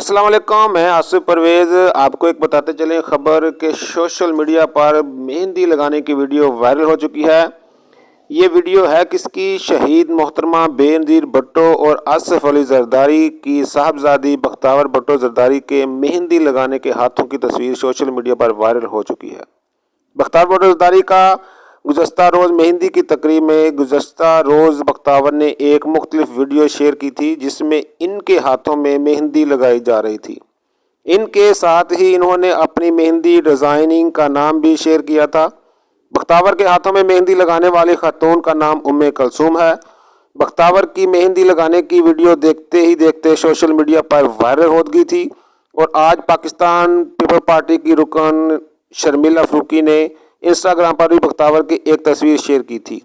अस्सलाम वालेकुम, मैं आसिफ परवेज़ आपको एक बताते चलें खबर के सोशल मीडिया पर मेहंदी लगाने की वीडियो वायरल हो चुकी है। ये वीडियो है किसकी? शहीद मोहतरमा बेनज़ीर भुट्टो और आसिफ अली जरदारी की साहबजादी बख्तावर भुट्टो जरदारी के मेहंदी लगाने के हाथों की तस्वीर सोशल मीडिया पर वायरल हो चुकी है। बख्तावर भुट्टो जरदारी का गुज़श्ता रोज़ मेहंदी की तकरीब में गुज़श्ता रोज़ बख्तावर ने एक मुख्तलिफ वीडियो शेयर की थी जिसमें इनके हाथों में मेहंदी लगाई जा रही थी। इनके साथ ही इन्होंने अपनी मेहंदी डिज़ाइनिंग का नाम भी शेयर किया था। बख्तावर के हाथों में मेहंदी लगाने वाली खातून का नाम उम्मे कुलसूम है। बख्तावर की मेहंदी लगाने की वीडियो देखते ही देखते सोशल मीडिया पर वायरल हो गई थी और आज पाकिस्तान पीपल पार्टी की रुकन शर्मिला फरूकी ने इंस्टाग्राम पर भी बख्तावर की एक तस्वीर शेयर की थी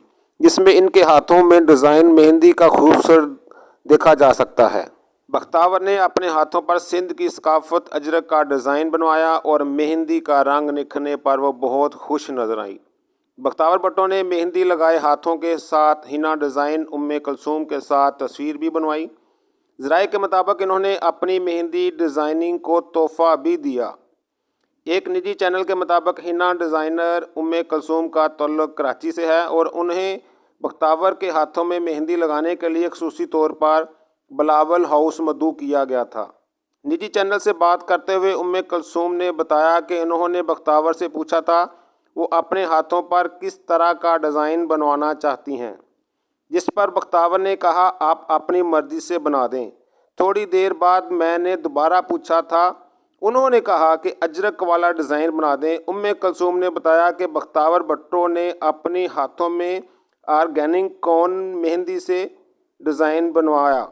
जिसमें इनके हाथों में डिज़ाइन मेहंदी का खूबसूरत देखा जा सकता है। बख्तावर ने अपने हाथों पर सिंध की सकाफत अजरक का डिज़ाइन बनवाया और मेहंदी का रंग निखरने पर वो बहुत खुश नजर आई। बख्तावर भुट्टो ने मेहंदी लगाए हाथों के साथ हिना डिज़ाइन उम्मे कुलसूम के साथ तस्वीर भी बनवाई। ज़राए के मुताबिक इन्होंने अपनी मेहंदी डिज़ाइनिंग को तोहफ़ा भी दिया। एक निजी चैनल के मुताबिक हिना डिज़ाइनर उम्मे कुलसूम का ताल्लुक कराची से है और उन्हें बख्तावर के हाथों में मेहंदी लगाने के लिए ख़ुसूसी तौर पर बिलावल हाउस मदऊ किया गया था। निजी चैनल से बात करते हुए उम्मे कुलसूम ने बताया कि उन्होंने बख्तावर से पूछा था वो अपने हाथों पर किस तरह का डिज़ाइन बनवाना चाहती हैं, जिस पर बख्तावर ने कहा आप अपनी मर्ज़ी से बना दें। थोड़ी देर बाद मैंने दोबारा पूछा था, उन्होंने कहा कि अजरक वाला डिज़ाइन बना दें। उम्मे कुलसूम ने बताया कि बख्तावर भुट्टो ने अपने हाथों में ऑर्गेनिक कोन मेहंदी से डिज़ाइन बनवाया।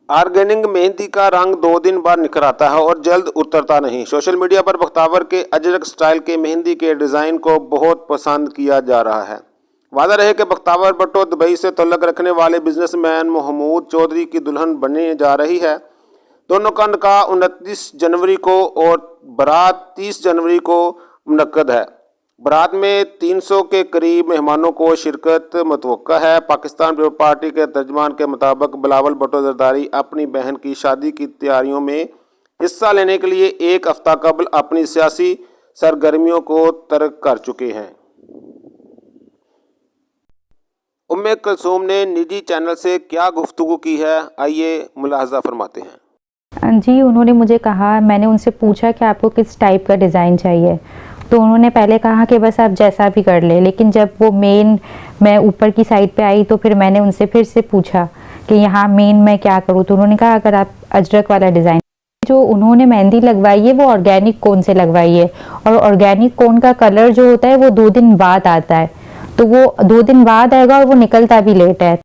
ऑर्गेनिक मेहंदी का रंग 2 दिन बाद निखर आता है और जल्द उतरता नहीं। सोशल मीडिया पर बख्तावर के अजरक स्टाइल के मेहंदी के डिज़ाइन को बहुत पसंद किया जा रहा है। वाज़ेह रहे कि बख्तावर भुट्टो दुबई से तल्लुक़ रखने वाले बिजनेसमैन महमूद चौधरी की दुल्हन बनने जा रही है। दोनों का निकाह 29 जनवरी को और बारात 30 जनवरी को मुनक्कद है। बारात में 300 के करीब मेहमानों को शिरकत मुतवक्का है। पाकिस्तान पीपल पार्टी के तर्जमान के मुताबिक बिलावल भुट्टो जरदारी अपनी बहन की शादी की तैयारियों में हिस्सा लेने के लिए एक हफ्ता कबल अपनी सियासी सरगर्मियों को तर्क कर चुके हैं। उम्मे कुलसूम ने निजी चैनल से क्या गुफ्तगू की है, आइए मुलाहजा फरमाते हैं। जी, उन्होंने मुझे कहा, मैंने उनसे पूछा कि आपको किस टाइप का डिज़ाइन चाहिए, तो उन्होंने पहले कहा कि बस आप जैसा भी कर ले। लेकिन जब वो मैं ऊपर की साइड पे आई तो फिर मैंने उनसे फिर से पूछा कि यहाँ मैं क्या करूँ, तो उन्होंने कहा अगर आप अजरक वाला डिज़ाइन, जो उन्होंने मेहंदी लगवाई है वो ऑर्गेनिक कोन से लगवाई है और ऑर्गेनिक कोन का कलर जो होता है वो 2 दिन बाद आता है, तो वो 2 दिन बाद आएगा और वो निकलता भी लेट है।